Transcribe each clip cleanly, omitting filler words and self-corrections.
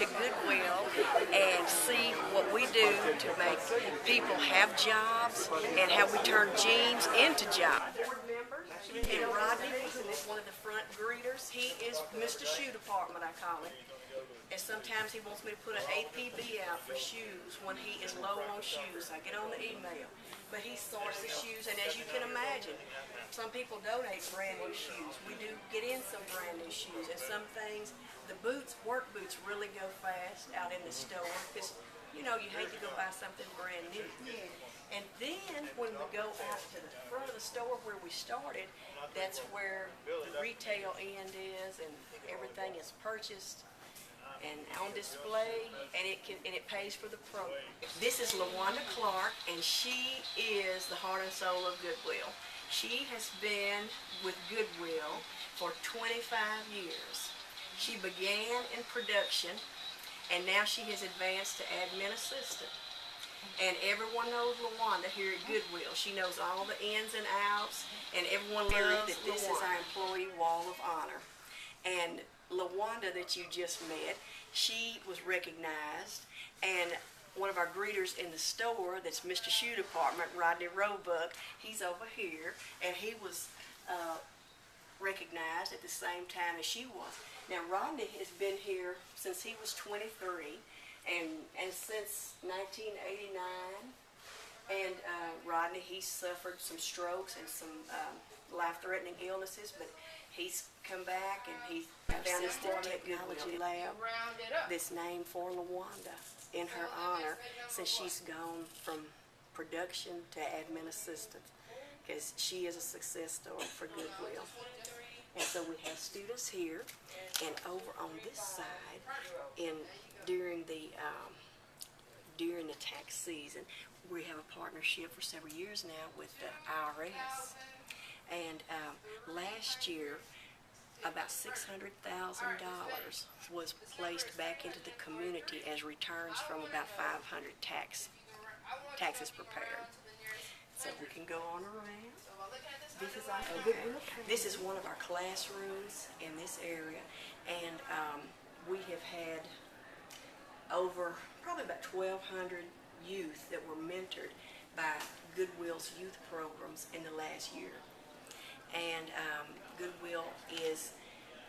to Goodwill and see what we do to make people have jobs and how we turn jeans into jobs. And Rodney is one of the front greeters. He is Mr. Shoe Department, I call him. And sometimes he wants me to put an APB out for shoes when he is low on shoes. I get on the email. But he sorts the shoes, and as you can imagine, some people donate brand new shoes. We do get in some brand new shoes, and some things, the boots, work boots really go fast out in the store because, you know, you hate to go buy something brand new. And then when we go out to the front of the store where we started, that's where the retail end is, and everything is purchased and on display, and it pays for the program. This is LaWanda Clark, and she is the heart and soul of Goodwill. She has been with Goodwill for 25 years. She began in production, and now she has advanced to admin assistant. And everyone knows LaWanda here at Goodwill. She knows all the ins and outs, and everyone loves that this is our employee wall of honor. And LaWanda that you just met, she was recognized, and one of our greeters in the store, that's Mr. Shoe Department, Rodney Roebuck, he's over here, and he was recognized at the same time as she was. Now Rodney has been here since he was 23, and since 1989, and Rodney, he suffered some strokes and some life-threatening illnesses, but he's come back and he found this technology lab that's named for LaWanda in her honor, since she's gone from production to admin assistant, because she is a success story for Goodwill. And so we have students here, and over on this side, during the tax season, we have a partnership for several years now with the IRS. And last year, about $600,000 was placed back into the community as returns from about 500 taxes prepared. So we can go on around. This is one of our classrooms in this area, and we have had over probably about 1,200 youth that were mentored by Goodwill's youth programs in the last year. And Goodwill is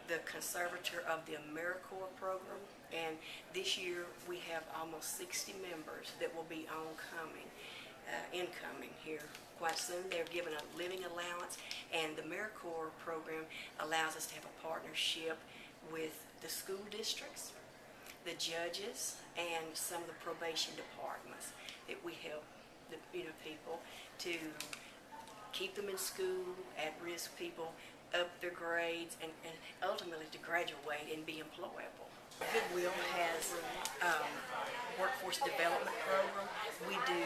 the conservator of the AmeriCorps program, and this year we have almost 60 members that will be incoming here quite soon. They're given a living allowance, and the AmeriCorps program allows us to have a partnership with the school districts, the judges, and some of the probation departments that we help the people to keep them in school, at-risk people, up their grades, and ultimately to graduate and be employable. Goodwill has workforce development program. We do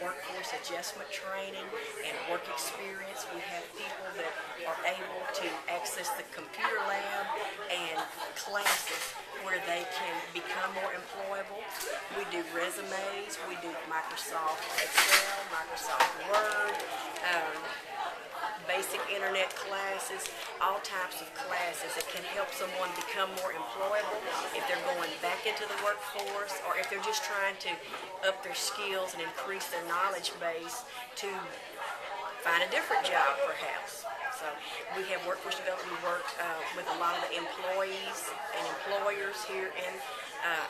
workforce adjustment training and work experience. We have people that are able to access the computer lab and classes where they can become more employable. We do resumes, we do Microsoft Excel, Microsoft Word, basic internet classes, all types of classes that can help someone become more employable if they're going back into the workforce, or if they're just trying to up their skills and increase their knowledge base to find a different job perhaps. So we have workforce development. We work with a lot of the employees and employers here in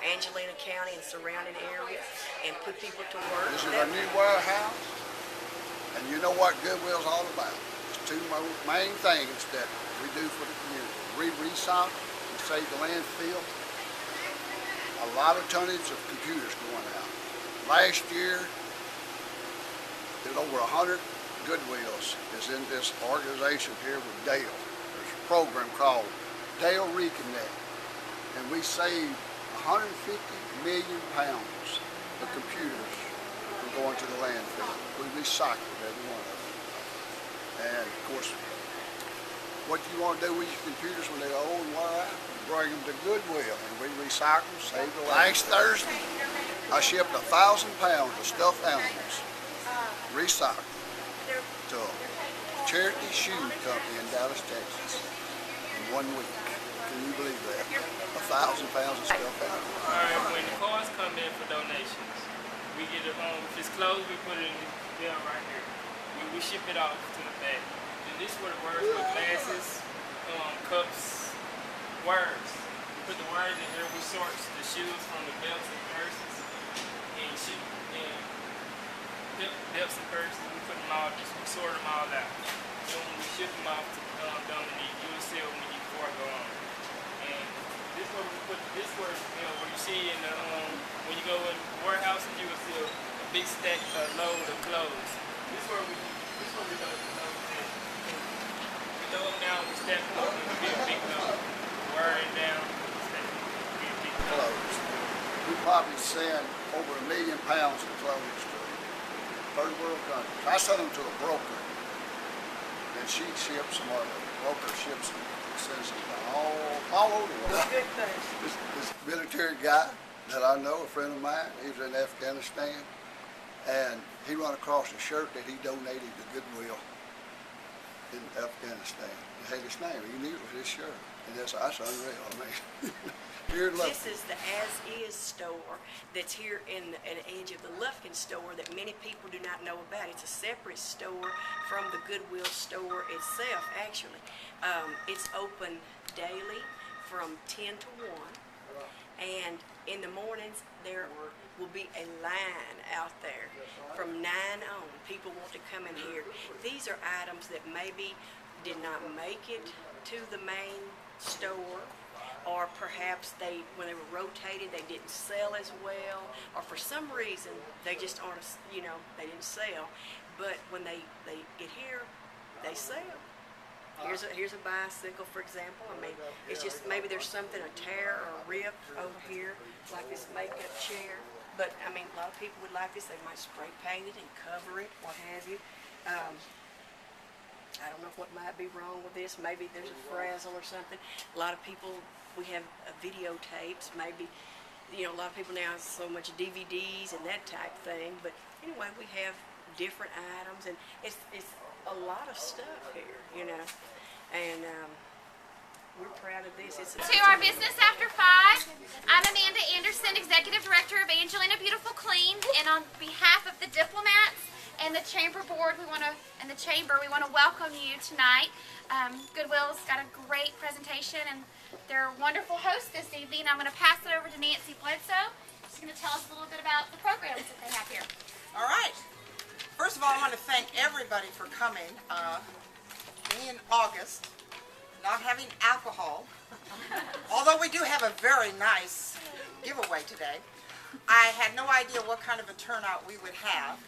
Angelina County and surrounding areas, and put people to work. This is a new warehouse, and you know what Goodwill's all about. Two main things that we do for the community. We recycle and save the landfill. A lot of tonnage of computers going out. Last year, there's over 100 Goodwills is in this organization here with Dale. There's a program called Dale Reconnect, and we saved 150 million pounds of computers from going to the landfill. We recycled every one of them. And of course, what you want to do with your computers when they're old and wear out, bring them to Goodwill, and we recycle them, save the land. Last Thursday, I shipped 1,000 pounds of stuffed animals, recycled, to a charity shoe company in Dallas, Texas, in 1 week. Can you believe that? 1,000 pounds of stuff out. Alright, when the cars come in for donations, we get it home. If it's clothes, we put it in this bin right here. We ship it off to the back. And this is where the words with glasses, cups, words. We put the words in here. We sort the shoes from the belts and purses, and belts and purses. We put them all. We sort them all out. So when we ship them off to Dominique, you will see it when you before I go on. And this is where we put this where where you see in the when you go in warehouses, you will see a big stack, load of clothes. This is where we throw the clothes in. We throw them down, we stack them up, and we get a big load. Wearing down, stack them, we get a big load. Clothes. We probably send over 1 million pounds of clothes to third world countries. I send them to a broker, and she ships them, or the broker ships them, sends them all over the world. Good things. This military guy that I know, a friend of mine, he was in Afghanistan, and he run across a shirt that he donated to Goodwill in Afghanistan. It had his name. He knew it was his shirt. And that's unreal. I mean, here in Lufkin. This is the as-is store that's here in the edge of the Lufkin store that many people do not know about. It's a separate store from the Goodwill store itself, actually. It's open daily from 10 to 1. And in the mornings, there will be a line out there from 9 on. People want to come in here. These are items that maybe did not make it to the main store, or perhaps when they were rotated, they didn't sell as well, or for some reason, they just aren't, they didn't sell. But when they get here, they sell. Here's a bicycle, for example. I mean, it's just maybe there's something, a tear or a rip over here, like this makeup chair. But I mean, a lot of people would like this. They might spray paint it and cover it, what have you. I don't know what might be wrong with this. Maybe there's a frazzle or something. A lot of people, we have videotapes. Maybe, a lot of people now have so much DVDs and that type thing. But anyway, we have different items, and it's a lot of stuff here, and we're proud of this. To our business after 5, I'm Amanda Anderson, Executive Director of Angelina Beautiful Clean, and on behalf of the diplomats and the chamber board, we want to welcome you tonight. Goodwill's got a great presentation, and they're a wonderful host this evening. I'm going to pass it over to Nancy Bledsoe. She's going to tell us a little bit about the programs that they have here. All right. First of all, I want to thank everybody for coming. In August, not having alcohol, although we do have a very nice giveaway today. I had no idea what kind of a turnout we would have.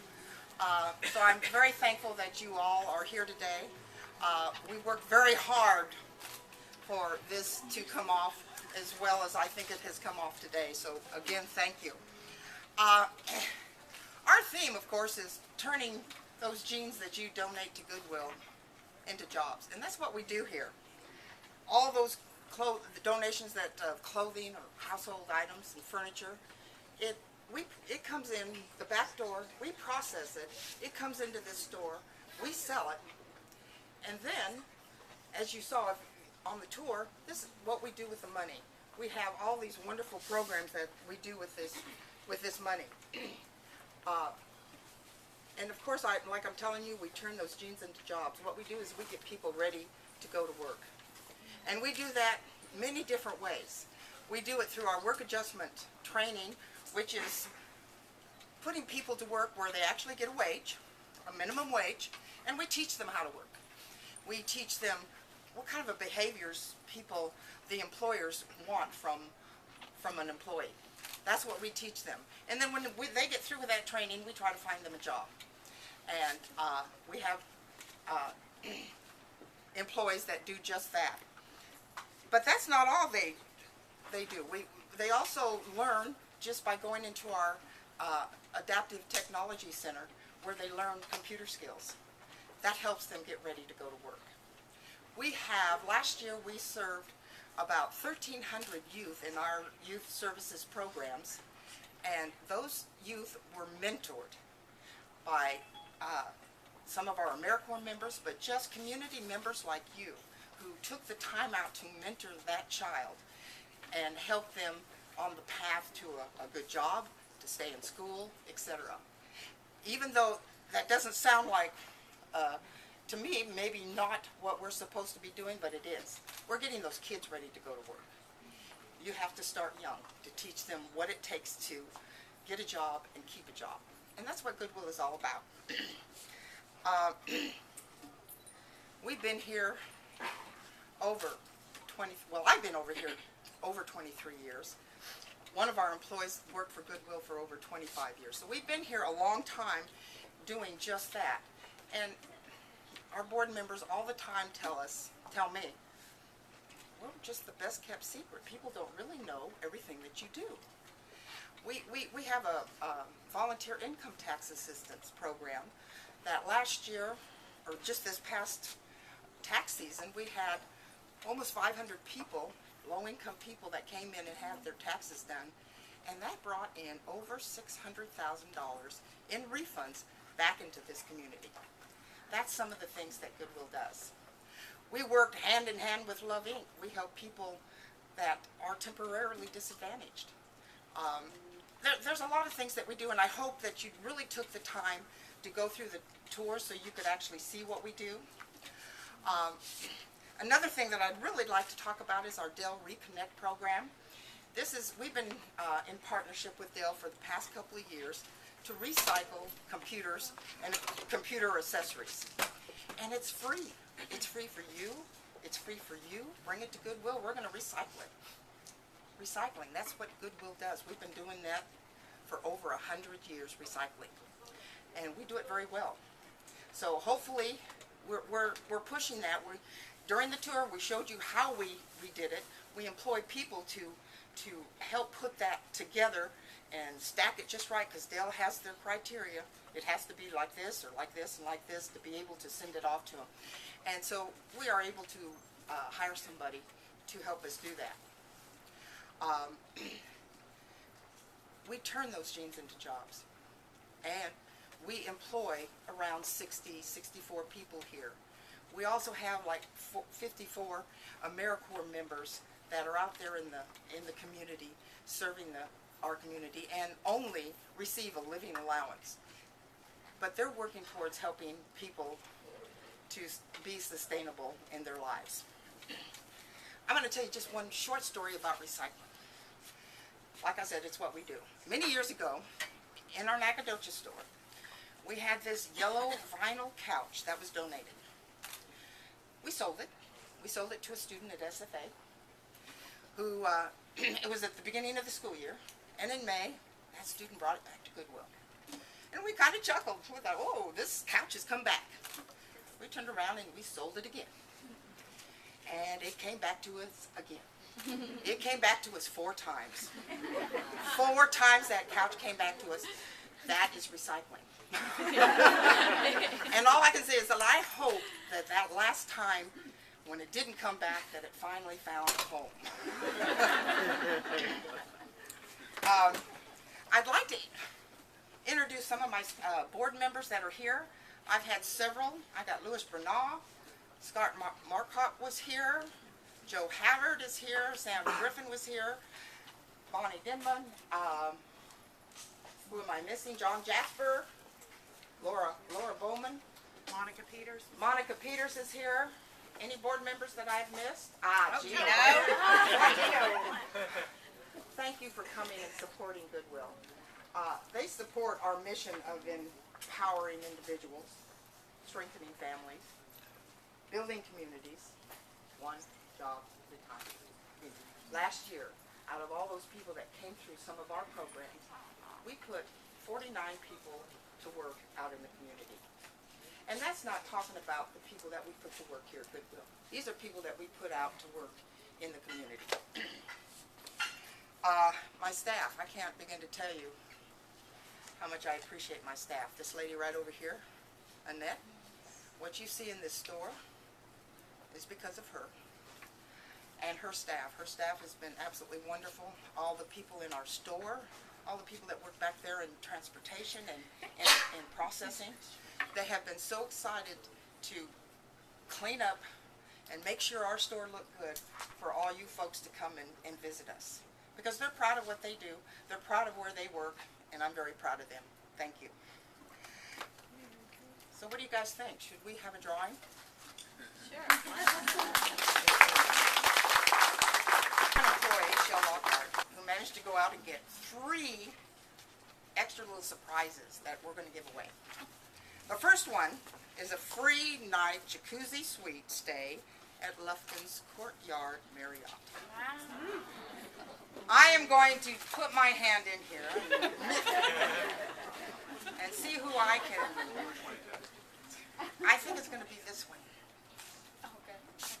So I'm very thankful that you all are here today. We worked very hard for this to come off as well as I think it has come off today. So again, thank you. Our theme, of course, is turning those jeans that you donate to Goodwill into jobs. And that's what we do here. All those the donations that of clothing or household items and furniture, it comes in the back door, we process it, it comes into this store, we sell it, and then, as you saw on the tour, this is what we do with the money. We have all these wonderful programs that we do with this money. And of course, like I'm telling you, we turn those jeans into jobs. What we do is we get people ready to go to work. And we do that many different ways. We do it through our work adjustment training, which is putting people to work where they actually get a wage, a minimum wage, and we teach them how to work. We teach them what kind of behaviors the employers want from an employee. That's what we teach them. And then when they get through with that training, we try to find them a job. And we have employees that do just that. But that's not all they do. They also learn just by going into our Adaptive Technology Center, where they learn computer skills. That helps them get ready to go to work. Last year we served about 1,300 youth in our youth services programs, and those youth were mentored by some of our AmeriCorps members, but just community members like you who took the time out to mentor that child and help them on the path to a good job, to stay in school, etc. Even though that doesn't sound like, to me, maybe not what we're supposed to be doing, but it is. We're getting those kids ready to go to work. You have to start young to teach them what it takes to get a job and keep a job. And that's what Goodwill is all about. We've been here over 20, well, I've been over here over 23 years. One of our employees worked for Goodwill for over 25 years. So we've been here a long time doing just that. And our board members all the time tell me, we're just the best kept secret. People don't really know everything that you do. We have a volunteer income tax assistance program that last year, or just this past tax season, we had almost 500 people, low-income people, that came in and had their taxes done, and that brought in over $600,000 in refunds back into this community. That's some of the things that Goodwill does. We work hand in hand with Love Inc. We help people that are temporarily disadvantaged. There's a lot of things that we do, and I hope that you really took the time to go through the tour so you could actually see what we do. Another thing that I'd really like to talk about is our Dell Reconnect program. We've been in partnership with Dell for the past couple of years to recycle computers and computer accessories. And it's free. It's free for you. It's free for you. Bring it to Goodwill. We're going to recycle it. Recycling, that's what Goodwill does. We've been doing that for over 100 years, recycling. And we do it very well. So hopefully we're pushing that. During the tour, we showed you how we did it. We employed people to help put that together and stack it just right, because Dell has their criteria. It has to be like this or like this and like this to be able to send it off to them. And so we are able to hire somebody to help us do that. We turn those jeans into jobs, and we employ around 64 people here. We also have like 54 AmeriCorps members that are out there in the community serving our community and only receive a living allowance. But they're working towards helping people to be sustainable in their lives. I'm going to tell you just one short story about recycling. Like I said, it's what we do. Many years ago, in our Nacogdoches store, we had this yellow vinyl couch that was donated. We sold it. We sold it to a student at SFA who, it was at the beginning of the school year, and in May, that student brought it back to Goodwill. And we kind of chuckled. We thought, oh, this couch has come back. We turned around and we sold it again. And it came back to us again. It came back to us 4 times. 4 times that couch came back to us. That is recycling. And all I can say is that I hope that that last time when it didn't come back, that it finally found a home. I'd like to introduce some of my board members that are here. I've had several. I got Louis Bernal, Scott Marcotte was here, Joe Havard is here, Sam Griffin was here, Bonnie Denman, who am I missing? John Jasper, Laura Bowman. Monica Peters. Monica Peters is here. Any board members that I've missed? Gino. Thank you for coming and supporting Goodwill. They support our mission of empowering individuals, strengthening families, building communities, one job at a time. Last year, out of all those people that came through some of our programs, we put 49 people to work out in the community. And that's not talking about the people that we put to work here at Goodwill. These are people that we put out to work in the community. My staff, I can't begin to tell you how much I appreciate my staff. This lady right over here, Annette, what you see in this store is because of her and her staff. Her staff has been absolutely wonderful. All the people in our store, all the people that work back there in transportation and processing, they have been so excited to clean up and make sure our store look good for all you folks to come and visit us. Because they're proud of what they do, they're proud of where they work, and I'm very proud of them. Thank you. So what do you guys think? Should we have a drawing? Sure. An employee, Shell Lockhart, who managed to go out and get 3 extra little surprises that we're going to give away. The first one is a free night jacuzzi suite stay at Lufkin's Courtyard Marriott. Wow. I am going to put my hand in here and see who I can. I think it's going to be this one. Oh, good. Okay.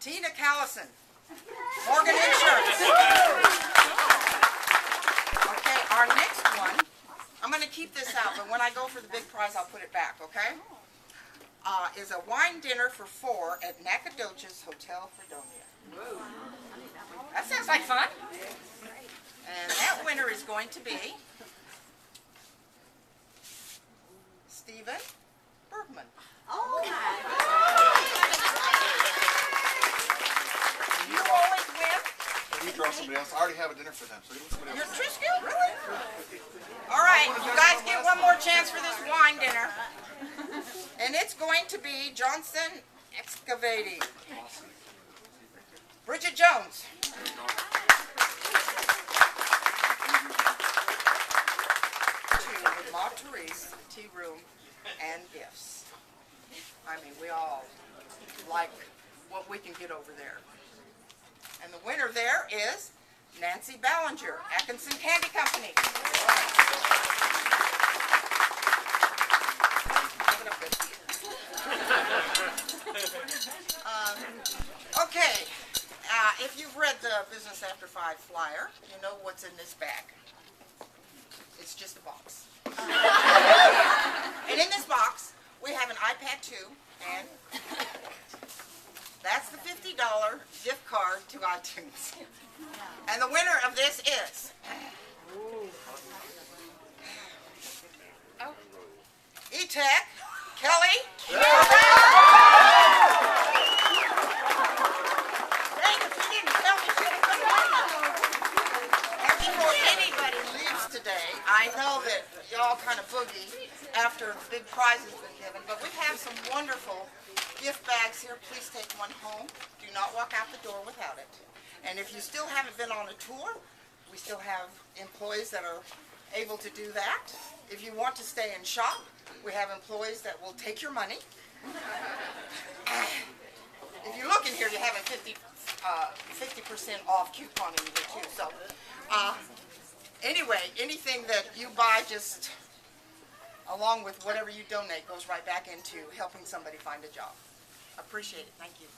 Tina Callison, Morgan Insurance. Okay, our next one, I'm going to keep this out, but when I go for the big prize, I'll put it back, okay? Is a wine dinner for 4 at Nacogdoches Hotel Fredonia. That sounds like fun. And that winner is going to be Stephen Bergman. Oh my. You always win. You draw somebody else. I already have a dinner for them, so give me somebody You're else. Triskel? Really? All right, you guys get one more chance for this wine dinner. And it's going to be Johnson Excavating. Bridget Jones. With Ma Therese, tea room, and gifts. I mean, we all like what we can get over there. And the winner there is Nancy Ballinger, Atkinson Candy Company. Give it up, good. Okay, if you've read the Business After 5 flyer, you know what's in this bag. It's just a box. And in this box, we have an iPad 2, and that's the $50 gift card to iTunes. And the winner of this is E-Tech, Kelly. Dang, if you didn't tell me, she'd have put it on. And before anybody leaves today, I know that y'all kind of boogie after the big prize has been given, but we have some wonderful gift bags here. Please take one home. Do not walk out the door without it. And if you still haven't been on a tour, we still have employees that are able to do that. If you want to stay and shop, we have employees that will take your money. If you look in here, you have a 50% off coupon in here too. So anyway, anything that you buy, just along with whatever you donate, goes right back into helping somebody find a job. Appreciate it. Thank you.